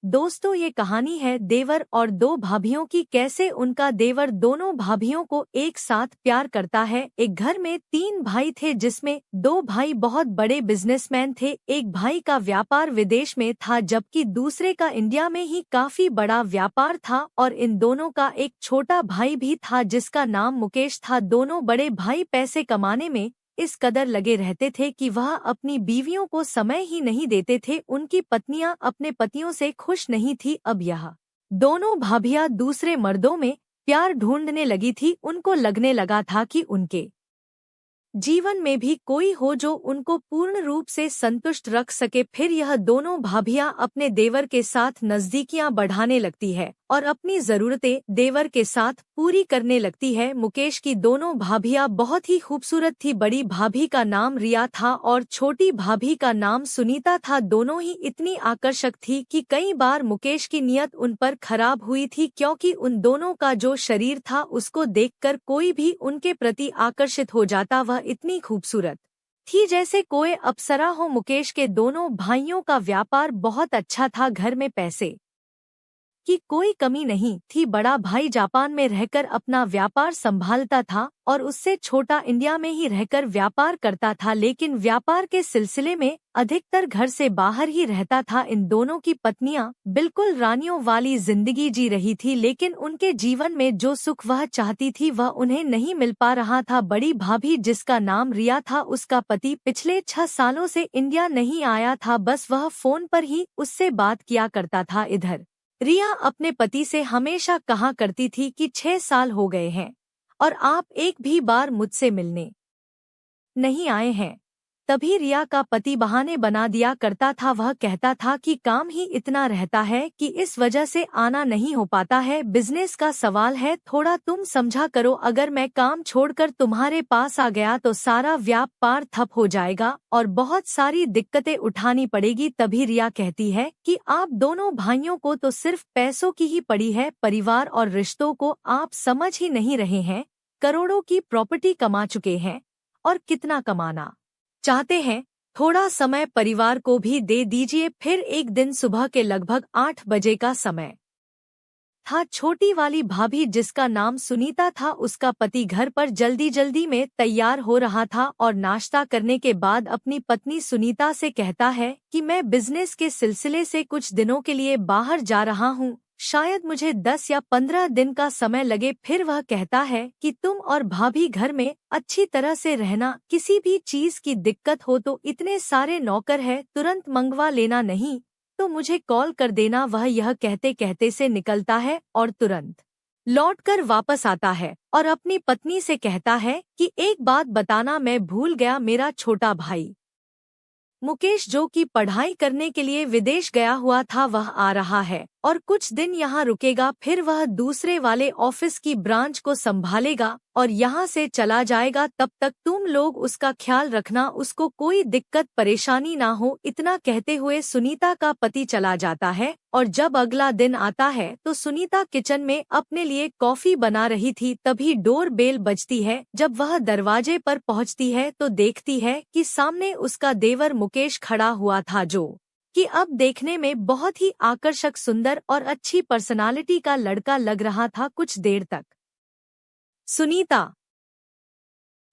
दोस्तों, ये कहानी है देवर और दो भाभियों की। कैसे उनका देवर दोनों भाभियों को एक साथ प्यार करता है। एक घर में तीन भाई थे, जिसमें दो भाई बहुत बड़े बिजनेसमैन थे। एक भाई का व्यापार विदेश में था, जबकि दूसरे का इंडिया में ही काफी बड़ा व्यापार था। और इन दोनों का एक छोटा भाई भी था, जिसका नाम मुकेश था। दोनों बड़े भाई पैसे कमाने में इस कदर लगे रहते थे कि वह अपनी बीवियों को समय ही नहीं देते थे। उनकी पत्नियां अपने पतियों से खुश नहीं थी। अब यह दोनों भाभियां दूसरे मर्दों में प्यार ढूंढने लगी थी। उनको लगने लगा था कि उनके जीवन में भी कोई हो जो उनको पूर्ण रूप से संतुष्ट रख सके। फिर यह दोनों भाभियां अपने देवर के साथ नजदीकियां बढ़ाने लगती है और अपनी जरूरतें देवर के साथ पूरी करने लगती है। मुकेश की दोनों भाभियां बहुत ही खूबसूरत थी। बड़ी भाभी का नाम रिया था और छोटी भाभी का नाम सुनीता था। दोनों ही इतनी आकर्षक थी कि कई बार मुकेश की नीयत उन पर खराब हुई थी, क्योंकि उन दोनों का जो शरीर था उसको देखकर कोई भी उनके प्रति आकर्षित हो जाता। वह इतनी खूबसूरत थी जैसे कोई अप्सरा हो। मुकेश के दोनों भाइयों का व्यापार बहुत अच्छा था। घर में पैसे की कोई कमी नहीं थी। बड़ा भाई जापान में रहकर अपना व्यापार संभालता था और उससे छोटा इंडिया में ही रहकर व्यापार करता था, लेकिन व्यापार के सिलसिले में अधिकतर घर से बाहर ही रहता था। इन दोनों की पत्नियां बिल्कुल रानियों वाली जिंदगी जी रही थी, लेकिन उनके जीवन में जो सुख वह चाहती थी वह उन्हें नहीं मिल पा रहा था। बड़ी भाभी, जिसका नाम रिया था, उसका पति पिछले 6 सालों से इंडिया नहीं आया था। बस वह फोन पर ही उससे बात किया करता था। इधर रिया अपने पति से हमेशा कहा करती थी कि 6 साल हो गए हैं और आप एक भी बार मुझसे मिलने नहीं आए हैं। तभी रिया का पति बहाने बना दिया करता था। वह कहता था कि काम ही इतना रहता है कि इस वजह से आना नहीं हो पाता है। बिजनेस का सवाल है, थोड़ा तुम समझा करो। अगर मैं काम छोड़कर तुम्हारे पास आ गया तो सारा व्यापार ठप हो जाएगा और बहुत सारी दिक्कतें उठानी पड़ेगी। तभी रिया कहती है कि आप दोनों भाइयों को तो सिर्फ पैसों की ही पड़ी है, परिवार और रिश्तों को आप समझ ही नहीं रहे हैं। करोड़ों की प्रॉपर्टी कमा चुके हैं और कितना कमाना चाहते हैं। थोड़ा समय परिवार को भी दे दीजिए। फिर एक दिन सुबह के लगभग 8 बजे का समय था। छोटी वाली भाभी, जिसका नाम सुनीता था, उसका पति घर पर जल्दी जल्दी में तैयार हो रहा था और नाश्ता करने के बाद अपनी पत्नी सुनीता से कहता है कि मैं बिजनेस के सिलसिले से कुछ दिनों के लिए बाहर जा रहा हूँ, शायद मुझे 10 या 15 दिन का समय लगे। फिर वह कहता है कि तुम और भाभी घर में अच्छी तरह से रहना, किसी भी चीज की दिक्कत हो तो इतने सारे नौकर है, तुरंत मंगवा लेना, नहीं तो मुझे कॉल कर देना। वह यह कहते कहते से निकलता है और तुरंत लौटकर वापस आता है और अपनी पत्नी से कहता है कि एक बात बताना मैं भूल गया, मेरा छोटा भाई मुकेश, जो कि पढ़ाई करने के लिए विदेश गया हुआ था, वह आ रहा है और कुछ दिन यहाँ रुकेगा। फिर वह दूसरे वाले ऑफिस की ब्रांच को संभालेगा और यहाँ से चला जाएगा। तब तक तुम लोग उसका ख्याल रखना, उसको कोई दिक्कत परेशानी ना हो। इतना कहते हुए सुनीता का पति चला जाता है और जब अगला दिन आता है तो सुनीता किचन में अपने लिए कॉफी बना रही थी। तभी डोर बेल बजती है। जब वह दरवाजे पर पहुँचती है तो देखती है कि सामने उसका देवर मुकेश खड़ा हुआ था, जो कि अब देखने में बहुत ही आकर्षक, सुंदर और अच्छी पर्सनालिटी का लड़का लग रहा था। कुछ देर तक सुनीता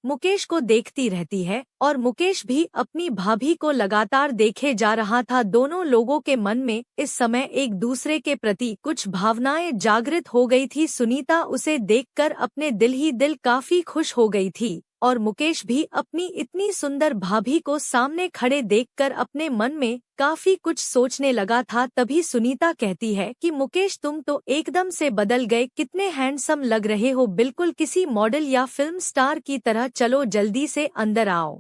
मुकेश को देखती रहती है और मुकेश भी अपनी भाभी को लगातार देखे जा रहा था। दोनों लोगों के मन में इस समय एक दूसरे के प्रति कुछ भावनाएं जागृत हो गई थी। सुनीता उसे देखकर अपने दिल ही दिल काफी खुश हो गई थी और मुकेश भी अपनी इतनी सुंदर भाभी को सामने खड़े देखकर अपने मन में काफी कुछ सोचने लगा था। तभी सुनीता कहती है कि मुकेश, तुम तो एकदम से बदल गए, कितने हैंडसम लग रहे हो, बिल्कुल किसी मॉडल या फिल्म स्टार की तरह। चलो जल्दी से अंदर आओ।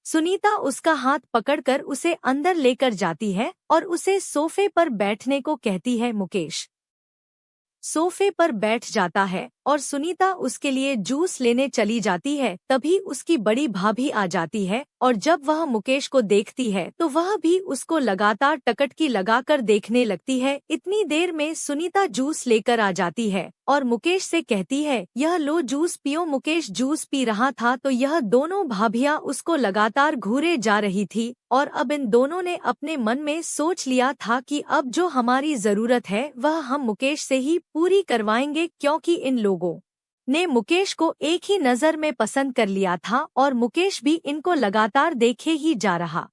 सुनीता उसका हाथ पकड़कर उसे अंदर लेकर जाती है और उसे सोफे पर बैठने को कहती है। मुकेश सोफे पर बैठ जाता है और सुनीता उसके लिए जूस लेने चली जाती है। तभी उसकी बड़ी भाभी आ जाती है और जब वह मुकेश को देखती है तो वह भी उसको लगातार टकटकी लगाकर देखने लगती है। इतनी देर में सुनीता जूस लेकर आ जाती है और मुकेश से कहती है, यह लो जूस पियो। मुकेश जूस पी रहा था तो यह दोनों भाभियां उसको लगातार घूरे जा रही थी और अब इन दोनों ने अपने मन में सोच लिया था कि अब जो हमारी जरूरत है वह हम मुकेश से ही पूरी करवाएंगे, क्योंकि इन लोगों ने मुकेश को एक ही नज़र में पसंद कर लिया था और मुकेश भी इनको लगातार देखे ही जा रहा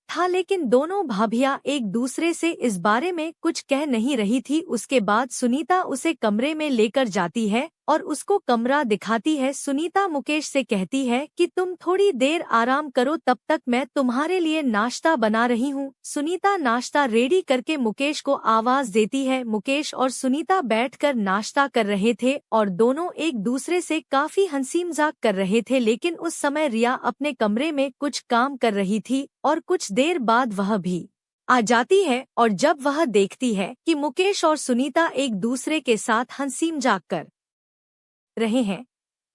था। लेकिन दोनों भाभियां एक दूसरे से इस बारे में कुछ कह नहीं रही थी। उसके बाद सुनीता उसे कमरे में लेकर जाती है और उसको कमरा दिखाती है। सुनीता मुकेश से कहती है कि तुम थोड़ी देर आराम करो, तब तक मैं तुम्हारे लिए नाश्ता बना रही हूँ। सुनीता नाश्ता रेडी करके मुकेश को आवाज देती है। मुकेश और सुनीता बैठकर नाश्ता कर रहे थे और दोनों एक दूसरे से काफी हंसी मजाक कर रहे थे। लेकिन उस समय रिया अपने कमरे में कुछ काम कर रही थी और कुछ देर बाद वह भी आ जाती है और जब वह देखती है कि मुकेश और सुनीता एक दूसरे के साथ हंसी मजाक कर रहे हैं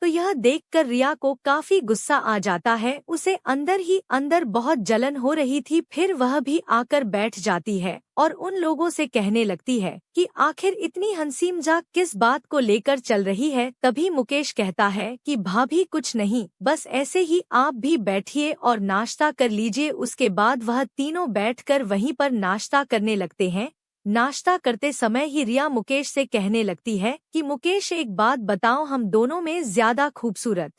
तो यह देखकर रिया को काफी गुस्सा आ जाता है। उसे अंदर ही अंदर बहुत जलन हो रही थी। फिर वह भी आकर बैठ जाती है और उन लोगों से कहने लगती है कि आखिर इतनी हंसी मजाक किस बात को लेकर चल रही है। तभी मुकेश कहता है कि भाभी कुछ नहीं, बस ऐसे ही आप भी बैठिए और नाश्ता कर लीजिए। उसके बाद वह तीनों बैठकर वहीं पर नाश्ता करने लगते हैं। नाश्ता करते समय ही रिया मुकेश से कहने लगती है कि मुकेश एक बात बताओ, हम दोनों में ज्यादा खूबसूरत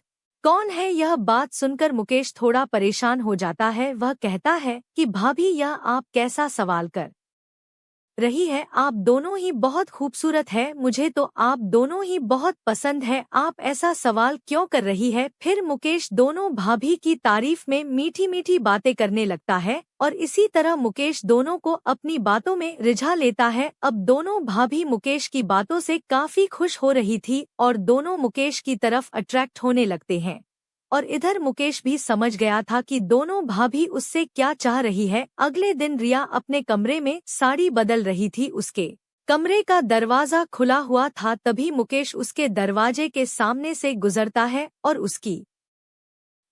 कौन है। यह बात सुनकर मुकेश थोड़ा परेशान हो जाता है। वह कहता है कि भाभी यह आप कैसा सवाल कर रही है, आप दोनों ही बहुत खूबसूरत है, मुझे तो आप दोनों ही बहुत पसंद है, आप ऐसा सवाल क्यों कर रही है। फिर मुकेश दोनों भाभी की तारीफ में मीठी मीठी बातें करने लगता है और इसी तरह मुकेश दोनों को अपनी बातों में रिझा लेता है। अब दोनों भाभी मुकेश की बातों से काफी खुश हो रही थी और दोनों मुकेश की तरफ अट्रैक्ट होने लगते हैं और इधर मुकेश भी समझ गया था कि दोनों भाभी उससे क्या चाह रही है। अगले दिन रिया अपने कमरे में साड़ी बदल रही थी। उसके कमरे का दरवाजा खुला हुआ था। तभी मुकेश उसके दरवाजे के सामने से गुजरता है और उसकी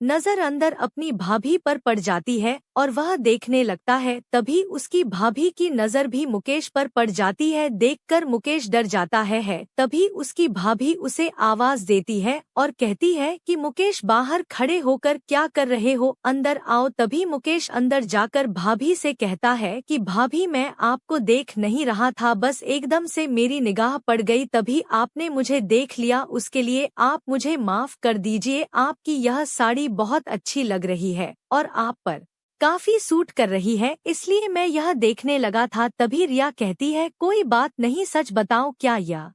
नजर अंदर अपनी भाभी पर पड़ जाती है और वह देखने लगता है। तभी उसकी भाभी की नजर भी मुकेश पर पड़ जाती है। देखकर मुकेश डर जाता है। तभी उसकी भाभी उसे आवाज देती है और कहती है कि मुकेश बाहर खड़े होकर क्या कर रहे हो, अंदर आओ। तभी मुकेश अंदर जाकर भाभी से कहता है कि भाभी मैं आपको देख नहीं रहा था, बस एकदम से मेरी निगाह पड़ गई, तभी आपने मुझे देख लिया, उसके लिए आप मुझे माफ कर दीजिए। आपकी यह साड़ी बहुत अच्छी लग रही है और आप पर काफी सूट कर रही है, इसलिए मैं यह देखने लगा था। तभी रिया कहती है कोई बात नहीं, सच बताओ क्या यह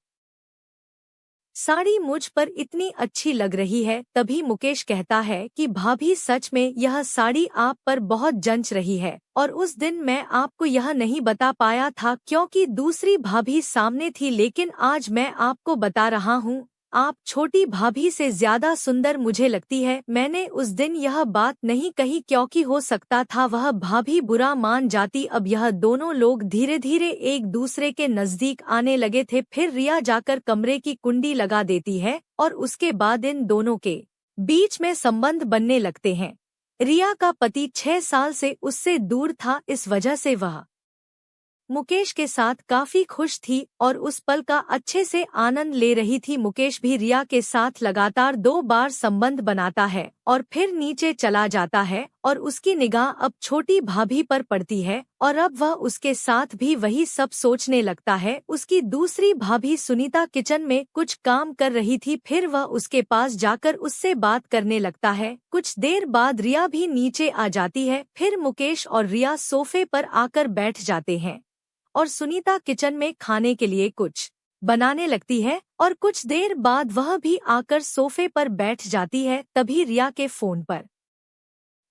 साड़ी मुझ पर इतनी अच्छी लग रही है। तभी मुकेश कहता है कि भाभी सच में यह साड़ी आप पर बहुत जंच रही है और उस दिन मैं आपको यह नहीं बता पाया था क्योंकि दूसरी भाभी सामने थी, लेकिन आज मैं आपको बता रहा हूँ, आप छोटी भाभी से ज्यादा सुंदर मुझे लगती है। मैंने उस दिन यह बात नहीं कही क्योंकि हो सकता था वह भाभी बुरा मान जाती। अब यह दोनों लोग धीरे धीरे एक दूसरे के नजदीक आने लगे थे। फिर रिया जाकर कमरे की कुंडी लगा देती है और उसके बाद इन दोनों के बीच में संबंध बनने लगते हैं। रिया का पति 6 साल से उससे दूर था, इस वजह से वह मुकेश के साथ काफी खुश थी और उस पल का अच्छे से आनंद ले रही थी। मुकेश भी रिया के साथ लगातार 2 बार संबंध बनाता है और फिर नीचे चला जाता है और उसकी निगाह अब छोटी भाभी पर पड़ती है और अब वह उसके साथ भी वही सब सोचने लगता है। उसकी दूसरी भाभी सुनीता किचन में कुछ काम कर रही थी, फिर वह उसके पास जाकर उससे बात करने लगता है। कुछ देर बाद रिया भी नीचे आ जाती है। फिर मुकेश और रिया सोफे पर आकर बैठ जाते हैं और सुनीता किचन में खाने के लिए कुछ बनाने लगती है और कुछ देर बाद वह भी आकर सोफे पर बैठ जाती है। तभी रिया के फोन पर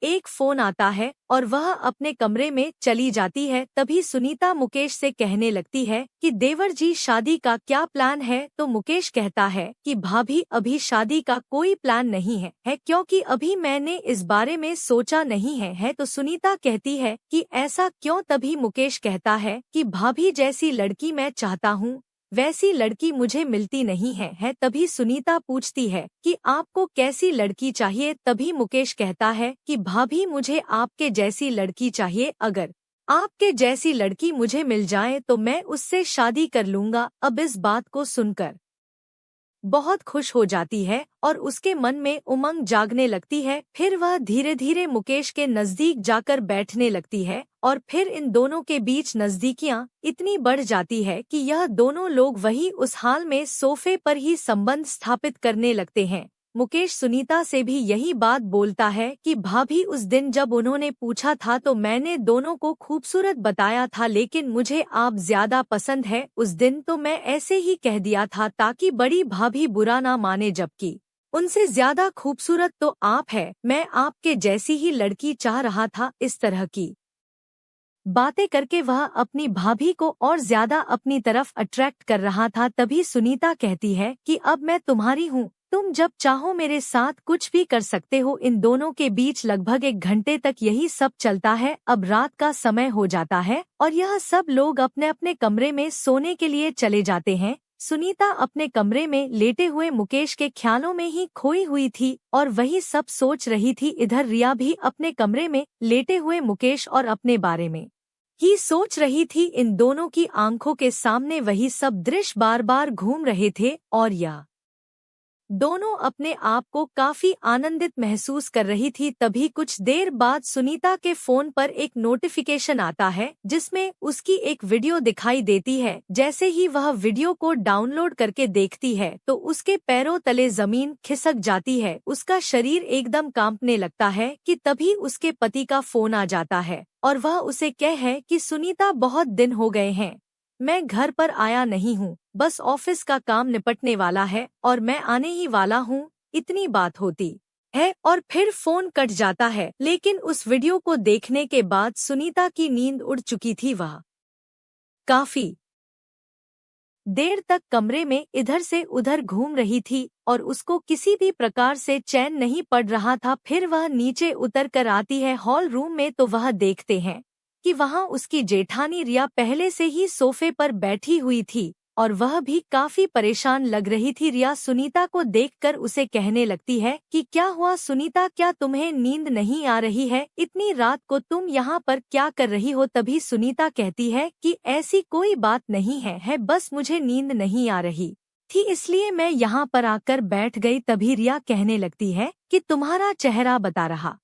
एक फोन आता है और वह अपने कमरे में चली जाती है। तभी सुनीता मुकेश से कहने लगती है कि देवर जी शादी का क्या प्लान है। तो मुकेश कहता है कि भाभी अभी शादी का कोई प्लान नहीं है क्योंकि अभी मैंने इस बारे में सोचा नहीं है। तो सुनीता कहती है कि ऐसा क्यों। तभी मुकेश कहता है कि भाभी जैसी लड़की मैं चाहता हूँ वैसी लड़की मुझे मिलती नहीं है। तभी सुनीता पूछती है कि आपको कैसी लड़की चाहिए। तभी मुकेश कहता है कि भाभी मुझे आपके जैसी लड़की चाहिए, अगर आपके जैसी लड़की मुझे मिल जाए तो मैं उससे शादी कर लूंगा। अब इस बात को सुनकर बहुत खुश हो जाती है और उसके मन में उमंग जागने लगती है। फिर वह धीरे धीरे मुकेश के नजदीक जाकर बैठने लगती है और फिर इन दोनों के बीच नजदीकियां इतनी बढ़ जाती है कि यह दोनों लोग वही उस हाल में सोफे पर ही संबंध स्थापित करने लगते हैं। मुकेश सुनीता से भी यही बात बोलता है कि भाभी उस दिन जब उन्होंने पूछा था तो मैंने दोनों को खूबसूरत बताया था, लेकिन मुझे आप ज्यादा पसंद है। उस दिन तो मैं ऐसे ही कह दिया था ताकि बड़ी भाभी बुरा ना माने, जबकि उनसे ज्यादा खूबसूरत तो आप है। मैं आपके जैसी ही लड़की चाह रहा था। इस तरह की बातें करके वह अपनी भाभी को और ज्यादा अपनी तरफ अट्रैक्ट कर रहा था। तभी सुनीता कहती है कि अब मैं तुम्हारी हूँ, तुम जब चाहो मेरे साथ कुछ भी कर सकते हो। इन दोनों के बीच लगभग 1 घंटे तक यही सब चलता है। अब रात का समय हो जाता है और यह सब लोग अपने अपने कमरे में सोने के लिए चले जाते हैं। सुनीता अपने कमरे में लेटे हुए मुकेश के ख्यालों में ही खोई हुई थी और वही सब सोच रही थी। इधर रिया भी अपने कमरे में लेटे हुए मुकेश और अपने बारे में ही सोच रही थी। इन दोनों की आंखों के सामने वही सब दृश्य बार बार घूम रहे थे और यह दोनों अपने आप को काफी आनंदित महसूस कर रही थी। तभी कुछ देर बाद सुनीता के फोन पर एक नोटिफिकेशन आता है जिसमें उसकी एक वीडियो दिखाई देती है। जैसे ही वह वीडियो को डाउनलोड करके देखती है तो उसके पैरों तले जमीन खिसक जाती है, उसका शरीर एकदम कांपने लगता है कि तभी उसके पति का फोन आ जाता है और वह उसे कहे कि सुनीता, बहुत दिन हो गए हैं, मैं घर पर आया नहीं हूँ, बस ऑफिस का काम निपटने वाला है और मैं आने ही वाला हूँ। इतनी बात होती है और फिर फोन कट जाता है। लेकिन उस वीडियो को देखने के बाद सुनीता की नींद उड़ चुकी थी। वह काफी देर तक कमरे में इधर से उधर घूम रही थी और उसको किसी भी प्रकार से चैन नहीं पड़ रहा था। फिर वह नीचे उतर कर आती है हॉल रूम में तो वह देखते हैं कि वहां उसकी जेठानी रिया पहले से ही सोफे पर बैठी हुई थी और वह भी काफी परेशान लग रही थी। रिया सुनीता को देखकर उसे कहने लगती है कि क्या हुआ सुनीता, क्या तुम्हें नींद नहीं आ रही है? इतनी रात को तुम यहाँ पर क्या कर रही हो? तभी सुनीता कहती है कि ऐसी कोई बात नहीं है, बस मुझे नींद नहीं आ रही थी इसलिए मैं यहाँ पर आकर बैठ गई। तभी रिया कहने लगती है कि तुम्हारा चेहरा बता रहा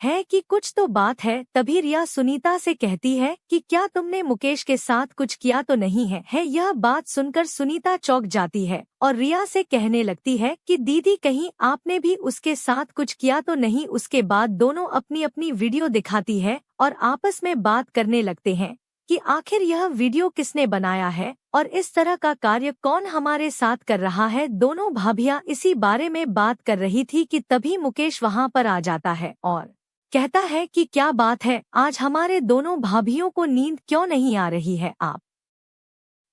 है कि कुछ तो बात है। तभी रिया सुनीता से कहती है कि क्या तुमने मुकेश के साथ कुछ किया तो नहीं है? यह बात सुनकर सुनीता चौंक जाती है और रिया से कहने लगती है कि दीदी, कहीं आपने भी उसके साथ कुछ किया तो नहीं? उसके बाद दोनों अपनी अपनी वीडियो दिखाती है और आपस में बात करने लगते हैं कि आखिर यह वीडियो किसने बनाया है और इस तरह का कार्य कौन हमारे साथ कर रहा है। दोनों भाभियां इसी बारे में बात कर रही थी कि तभी मुकेश वहां पर आ जाता है और कहता है कि क्या बात है, आज हमारे दोनों भाभियों को नींद क्यों नहीं आ रही है? आप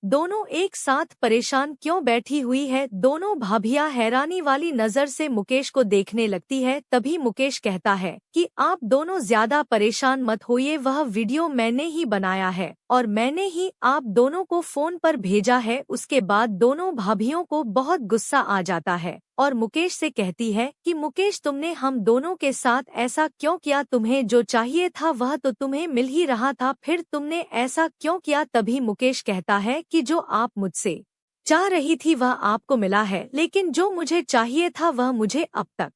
दोनों एक साथ परेशान क्यों बैठी हुई है? दोनों भाभियां हैरानी वाली नजर से मुकेश को देखने लगती है। तभी मुकेश कहता है कि आप दोनों ज्यादा परेशान मत होइए, वह वीडियो मैंने ही बनाया है और मैंने ही आप दोनों को फोन पर भेजा है। उसके बाद दोनों भाभियों को बहुत गुस्सा आ जाता है और मुकेश से कहती है कि मुकेश, तुमने हम दोनों के साथ ऐसा क्यों किया? तुम्हें जो चाहिए था वह तो तुम्हें मिल ही रहा था, फिर तुमने ऐसा क्यों किया? तभी मुकेश कहता है कि जो आप मुझसे चाह रही थी वह आपको मिला है, लेकिन जो मुझे चाहिए था वह मुझे अब तक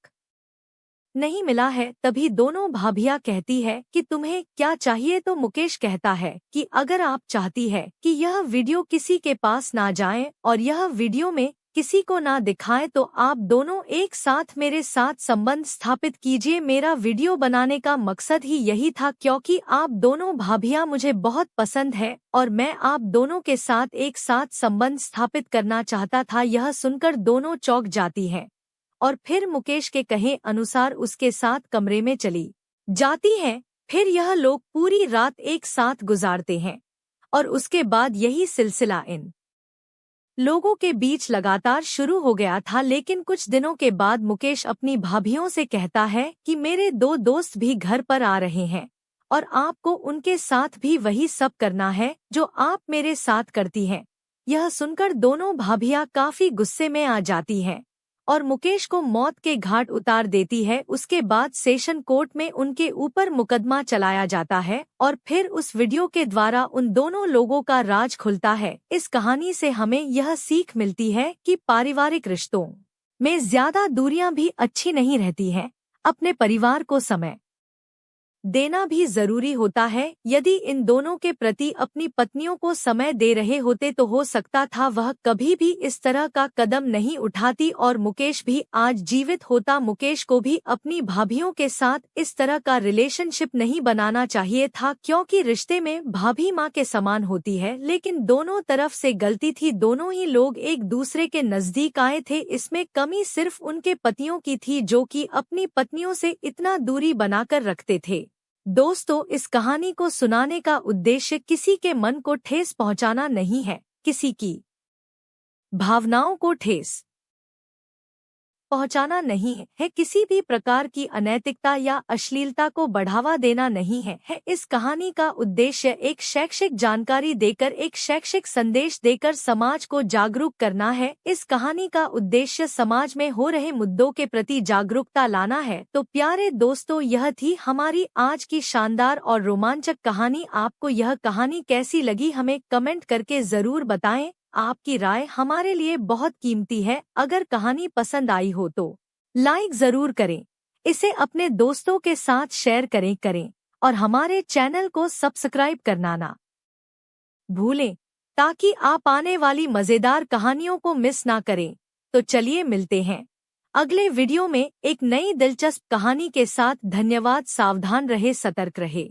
नहीं मिला है। तभी दोनों भाभियां कहती है कि तुम्हें क्या चाहिए? तो मुकेश कहता है कि अगर आप चाहती है कि यह वीडियो किसी के पास ना जाए और यह वीडियो में किसी को ना दिखाए तो आप दोनों एक साथ मेरे साथ संबंध स्थापित कीजिए। मेरा वीडियो बनाने का मकसद ही यही था, क्योंकि आप दोनों भाभियां मुझे बहुत पसंद है और मैं आप दोनों के साथ एक साथ संबंध स्थापित करना चाहता था। यह सुनकर दोनों चौंक जाती हैं और फिर मुकेश के कहे अनुसार उसके साथ कमरे में चली जाती हैं। फिर यह लोग पूरी रात एक साथ गुजारते हैं और उसके बाद यही सिलसिला इन लोगों के बीच लगातार शुरू हो गया था। लेकिन कुछ दिनों के बाद मुकेश अपनी भाभियों से कहता है कि मेरे 2 दोस्त भी घर पर आ रहे हैं और आपको उनके साथ भी वही सब करना है जो आप मेरे साथ करती हैं। यह सुनकर दोनों भाभियां काफी गुस्से में आ जाती हैं और मुकेश को मौत के घाट उतार देती है। उसके बाद सेशन कोर्ट में उनके ऊपर मुकदमा चलाया जाता है और फिर उस वीडियो के द्वारा उन दोनों लोगों का राज खुलता है। इस कहानी से हमें यह सीख मिलती है कि पारिवारिक रिश्तों में ज्यादा दूरियां भी अच्छी नहीं रहती हैं। अपने परिवार को समय देना भी जरूरी होता है। यदि इन दोनों के प्रति अपनी पत्नियों को समय दे रहे होते तो हो सकता था वह कभी भी इस तरह का कदम नहीं उठाती और मुकेश भी आज जीवित होता। मुकेश को भी अपनी भाभियों के साथ इस तरह का रिलेशनशिप नहीं बनाना चाहिए था, क्योंकि रिश्ते में भाभी माँ के समान होती है। लेकिन दोनों तरफ से गलती थी, दोनों ही लोग एक दूसरे के नजदीक आए थे। इसमें कमी सिर्फ उनके पतियों की थी, जो कि अपनी पत्नियों से इतना दूरी बनाकर रखते थे। दोस्तों, इस कहानी को सुनाने का उद्देश्य किसी के मन को ठेस पहुंचाना नहीं है, किसी की भावनाओं को ठेस पहुंचाना नहीं है, किसी भी प्रकार की अनैतिकता या अश्लीलता को बढ़ावा देना नहीं है। इस कहानी का उद्देश्य एक शैक्षिक जानकारी देकर, एक शैक्षिक संदेश देकर समाज को जागरूक करना है। इस कहानी का उद्देश्य समाज में हो रहे मुद्दों के प्रति जागरूकता लाना है। तो प्यारे दोस्तों, यह थी हमारी आज की शानदार और रोमांचक कहानी। आपको यह कहानी कैसी लगी हमें कमेंट करके जरूर बताएं। आपकी राय हमारे लिए बहुत कीमती है। अगर कहानी पसंद आई हो तो लाइक जरूर करें, इसे अपने दोस्तों के साथ शेयर करें और हमारे चैनल को सब्सक्राइब करना ना भूलें, ताकि आप आने वाली मजेदार कहानियों को मिस ना करें। तो चलिए मिलते हैं अगले वीडियो में एक नई दिलचस्प कहानी के साथ। धन्यवाद। सावधान रहे, सतर्क रहे।